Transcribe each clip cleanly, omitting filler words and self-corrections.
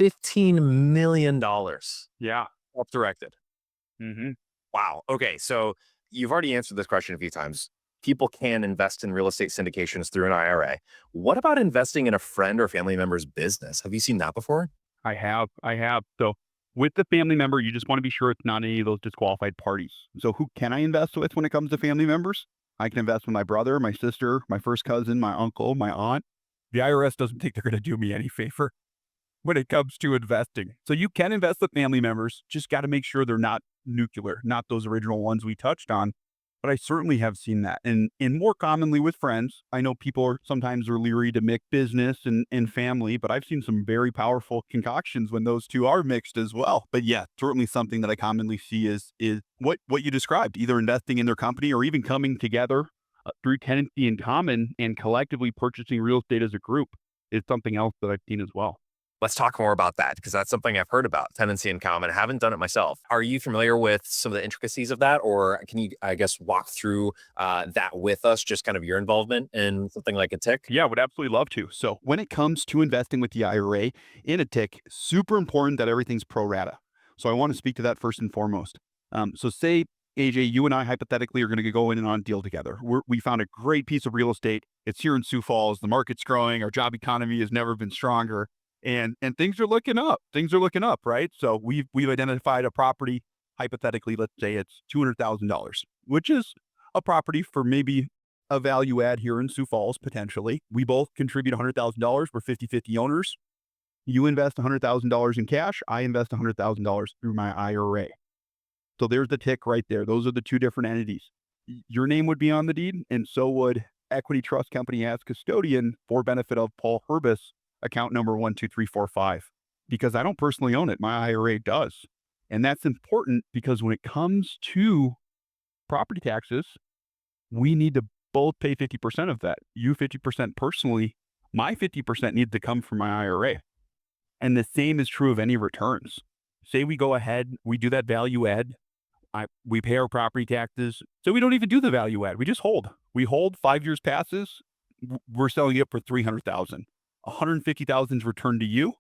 $15 million Yeah. self-directed. hmm Wow. Okay. So you've already answered this question a few times. People can invest in real estate syndications through an IRA. What about investing in a friend or family member's business? Have you seen that before? I have. So with the family member, you just want to be sure it's not any of those disqualified parties. So who can I invest with when it comes to family members? I can invest with my brother, my sister, my first cousin, my uncle, my aunt. The IRS doesn't think they're going to do me any favor when it comes to investing. So you can invest with family members, just got to make sure they're not nuclear, not those original ones we touched on. But I certainly have seen that. And more commonly with friends. I know people are sometimes are leery to mix business and family, but I've seen some very powerful concoctions when those two are mixed as well. But yeah, certainly something that I commonly see is what you described, either investing in their company or even coming together through tenancy in common and collectively purchasing real estate as a group is something else that I've seen as well. Let's talk more about that because that's something I've heard about, tenancy in common. I haven't done it myself. Are you familiar with some of the intricacies of that? Or can you, I guess, walk through that with us, just kind of your involvement in something like a tick? Yeah, would absolutely love to. So, when it comes to investing with the IRA in a tick, super important that everything's pro rata. So, I want to speak to that first and foremost. So, say, AJ, you and I hypothetically are going to go in and on a deal together. We found a great piece of real estate. It's here in Sioux Falls. The market's growing. Our job economy has never been stronger, and things are looking up. Things are looking up, right? So, we've identified a property. Hypothetically, let's say it's $200,000, which is a property for maybe a value add here in Sioux Falls, potentially. We both contribute $100,000. We're 50-50 owners. You invest $100,000 in cash. I invest $100,000 through my IRA. So there's the tick right there. Those are the two different entities. Your name would be on the deed, and so would Equity Trust Company as custodian for benefit of Paul Herbis, account number 12345. Because I don't personally own it. My IRA does. And that's important because when it comes to property taxes, we need to both pay 50% of that. You 50% personally, my 50% needs to come from my IRA. And the same is true of any returns. Say we go ahead, we do that value add, we pay our property taxes. So we don't even do the value add. We just hold. We hold 5 years passes. We're selling it for 300,000. 150,000 is returned to you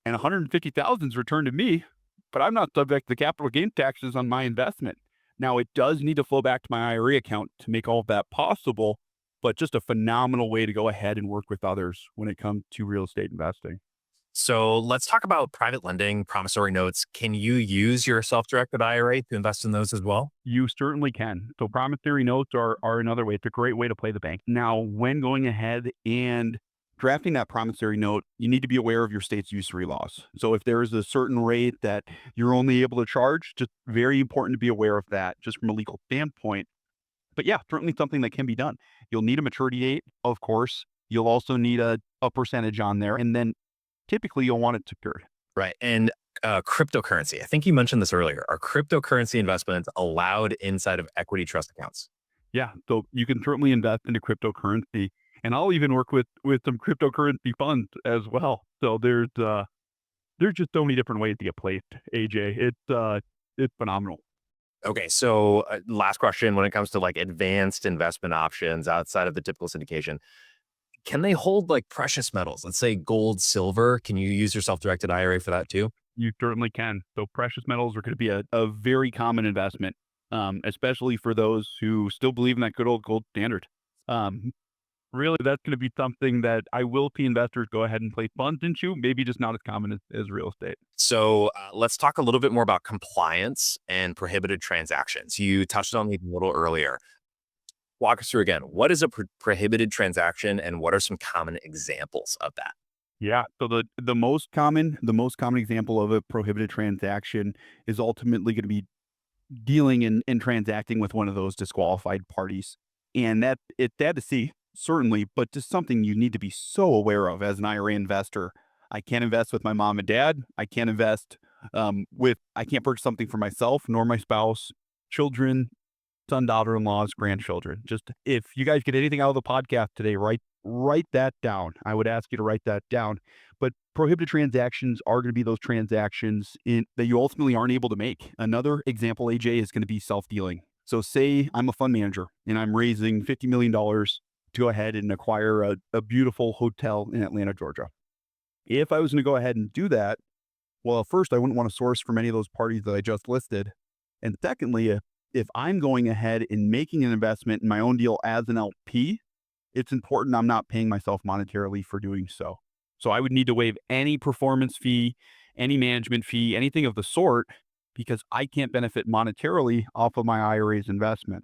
and 150,000 is returned to me, but I'm not subject to capital gain taxes on my investment. Now, it does need to flow back to my IRA account to make all of that possible, but just a phenomenal way to go ahead and work with others when it comes to real estate investing. So let's talk about private lending, promissory notes. Can you use your self-directed IRA to invest in those as well? You certainly can. So promissory notes are another way. It's a great way to play the bank. Now, when going ahead and drafting that promissory note, you need to be aware of your state's usury laws. So if there is a certain rate that you're only able to charge, just very important to be aware of that just from a legal standpoint. But yeah, certainly something that can be done. You'll need a maturity date, of course. You'll also need a percentage on there. And then typically you'll want it secured. Right. And cryptocurrency. I think you mentioned this earlier. Are cryptocurrency investments allowed inside of equity trust accounts? Yeah. So you can certainly invest into cryptocurrency. And I'll even work with some cryptocurrency funds as well. So there's just so many different ways to get placed, AJ. It's phenomenal. Okay, so last question when it comes to like advanced investment options outside of the typical syndication, can they hold like precious metals? Let's say gold, silver. Can you use your self-directed IRA for that too? You certainly can. So precious metals are going to be a very common investment, especially for those who still believe in that good old gold standard. Um, Really, that's going to be something that I will see investors go ahead and place funds into, maybe just not as common as real estate. So let's talk a little bit more about compliance and prohibited transactions. You touched on these a little earlier. Walk us through again. What is a prohibited transaction and what are some common examples of that? Yeah. So the most common example of a prohibited transaction is ultimately going to be dealing and transacting with one of those disqualified parties. And that it's sad to see, certainly, but just something you need to be so aware of as an IRA investor. I can't invest with my mom and dad. I can't invest I can't purchase something for myself, nor my spouse, children, son, daughter-in-laws, grandchildren. Just if you guys get anything out of the podcast today, write that down. I would ask you to write that down. But prohibited transactions are going to be those transactions that you ultimately aren't able to make. Another example, AJ, is going to be self-dealing. So say I'm a fund manager and I'm raising $50 million to go ahead and acquire a beautiful hotel in Atlanta, Georgia. If I was going to go ahead and do that, Well, first, I wouldn't want to source from any of those parties that I just listed. And secondly, if I'm going ahead and making an investment in my own deal as an LP, it's important I'm not paying myself monetarily for doing so. So I would need to waive any performance fee, any management fee, anything of the sort, because I can't benefit monetarily off of my IRA's investment.